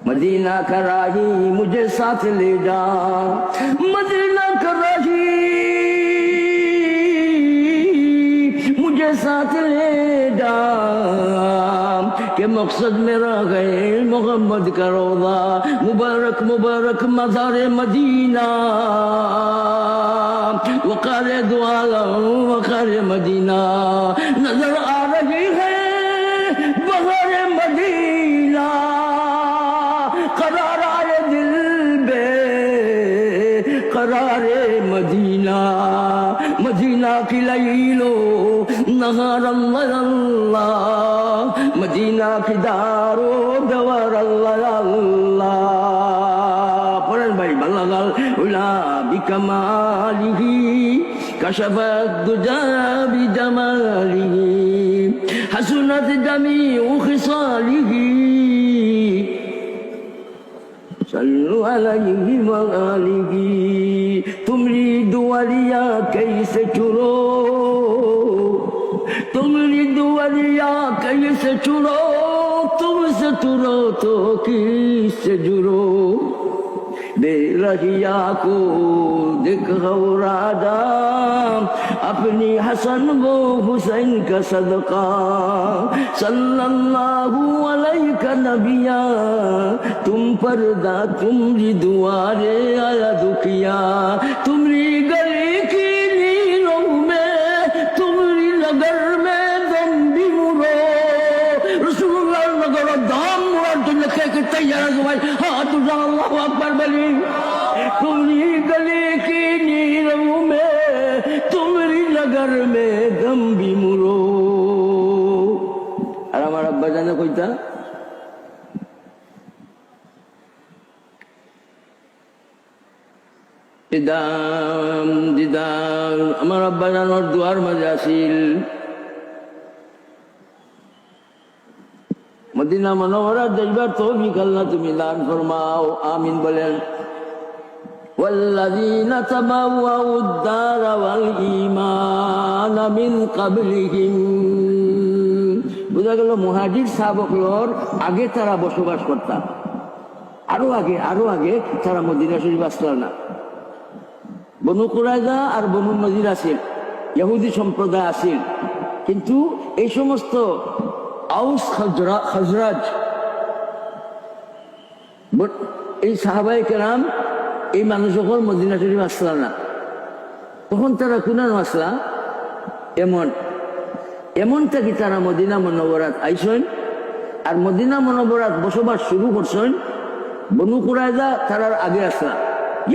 Medina का राही मुझे साथ ले जा, मदीना का राही मुझे साथ ले जा, के मकसद मेरा गए मोहम्मद का रोज़ा, मुबारक मुबारक मज़ार मदीना, वक़ार दुआला वक़ार मदीना, नजर आ रही है बहार मदीना, करार आए दिल बे करार मदीना, मदीना की लैलो नहार अल्लाह, मदीना की दारो दवार अल्लाह। पढ़ें भाई बल्लगल उला बिकमालिही कशफत दुजा बिजमालिही हसनत जमीउ खिसालिही सल्लु अलैहि व आलिही। तुमरी दुआरिया कैसे चुरो, तुमरी दुआरिया कैसे चुरो, तुमसे चुरो तो किससे जुरो, बेरहिया को दिखाओ राजा अपनी हसन वो हुसैन का सदका, सल्लल्लाहु अलैहि नबिया तुम पर्दा तुमरी दुआरे आया दुखिया, तुमरी गली की नीलों में तुमरी नगर में दम भी मुरो, रसूलुल्लाह नगर दाम मुराद तो लिखे कि तैयार है भाई हाथ उठा अल्लाहु अकबर बली, तुमरी गली की नीलों में तुमरी नगर में दम भी मुरो। और हमारा अब्बा जाने कोई था दिदाम दिदार, हमारा अब्बा जान और दुआर मजासिल मदीना मनोहरा जज्बा तो भी कल्ला तुम्हें दान फरमाओ, आमीन बोलें। वल्लज़ीना तबव्वउ द्दार वल ईमान मिन क़ब्लिहिम, बुझा गেল মুহাজির সাহাবাগণের আগে তারা বসবাস করত, আরো আগে তারা মদিনা শরীফ আসলো না। বনু কুরাইজা আর বনু নজির আছিল, ইহুদি সম্প্রদায় আছিল, কিন্তু এই সমস্ত আউস খাজরাজ এই সাহাবায়ে কেরাম এই মানুষ যখন মদিনা শরীফ আসলা না, তখন তারা কুনান আসলা এমন থাকি তারা মদিনা মুনাওয়ারাত আইসেন, আর মদিনা মুনাওয়ারাত বসবাস শুরু করছেন। বনু কুরাইজা তারার আগে আসলা,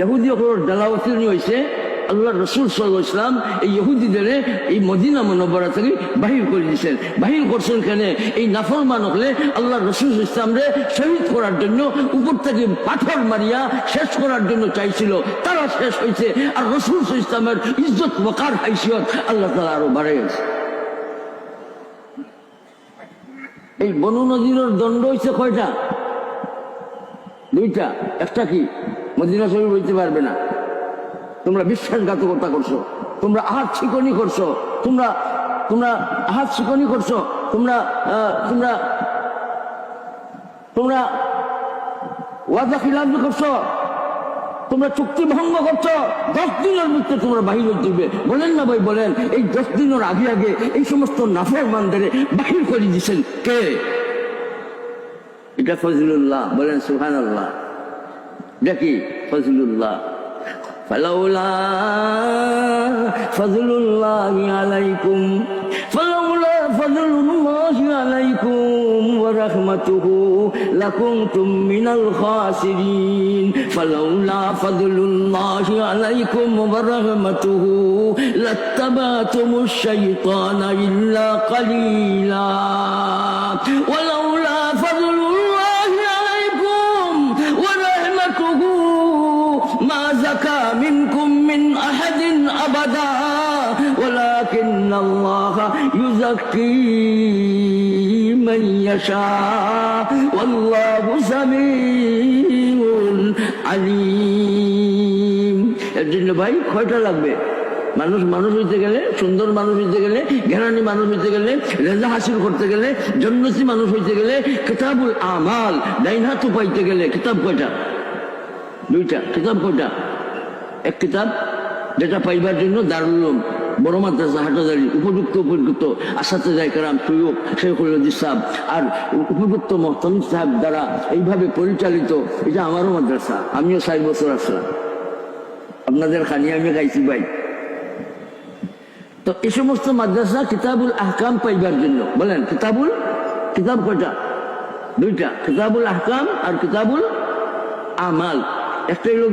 ইহুদি হকর দালাওয়াতি হয়েছে, আল্লাহ রসুল সাল্লাল্লাহু আলাইহি ওয়াসাল্লাম এই ইহুদিদের এই মদিনা মুনাওয়ারা থেকে বাহির করে দিয়েছেন। বাহির করছেন কেন? এই নাফরমান হলে আল্লাহ রসুল ইসলামরে শহীদ করার জন্য উপর থেকে পাথর মারিয়া শেষ করার জন্য চাইছিল, তারা শেষ হয়েছে। আর রসুল ইসলামের ইজ্জত ওয়াকার হাইসিয়ত আল্লাহ তাআলা আরো বাড়াইছে। এই বনু নজিরের দণ্ড হয়েছে কয়টা? দুইটা। একটা কি? মদিনা শরীফ হইতে পারবে না, তোমরা বিশ্বাসঘাতকতা করছো, তোমরা আহাত শিকনি করছো, তোমরা আহাত শিকনি করছো, তোমরা ওয়াদা খিলাফি করছো, তোমরা চুক্তি ভঙ্গ করছো। 10 দিনের মধ্যে তোমরা বাহির হয়ে দিবে। বলেন না ভাই, বলেন। এই 10 দিনের আগে এই সমস্ত নাফরমানদের বাহির করে দিয়েছেন কে? এটা ফজলুল্লাহ। বলেন সুবহানাল্লাহ। দেখি ফজলুল্লাহ। فلولا فضل الله عليكم فلولا فضل الله عليكم ورحمته لكنتم من الخاسرين فلولا فضل الله عليكم ورحمته لاتبعتم الشيطان إلا قليلا ولولا فضل الله عليكم ورحمته ما زكى منكم من أحد أبدا ولكن الله يزكي من يشاء والله سميع عليم। এর জন্য ভাই কয়টা লাগবে? মানুষ মানুষ হইতে গেলে, সুন্দর মানুষ হইতে গেলে, জ্ঞানী মানুষ হইতে গেলে, রেজা হাসিল করতে গেলে, জন্নতি মানুষ হইতে গেলে, কিতাবুল আমাল ডাইন হাত পাইতে গেলে কিতাব কয়টা? দুইটা। কিতাব কয়টা? এক কিতাব যেটা পাইবার জন্য দারুল উলুম, বড় মাদ্রাসা হাটাজারি, উপযুক্ত আসাতে কারাম সৈয়দ শেখুল হাদিস সাহেব আর উপযুক্ত মোহতামিম সাহেব দ্বারা এইভাবে পরিচালিত। এটা আমারও মাদ্রাসা, আমিও ৬০ বছর আসলাম, আপনাদের খানি আমি খাইছি ভাই। তো এই সমস্ত মাদ্রাসা কিতাবুল আহকাম পাইবার জন্য, বলেন কিতাব কয়টা? দুইটা। কিতাবুল আহকাম আর কিতাবুল আমাল। একটাই লোক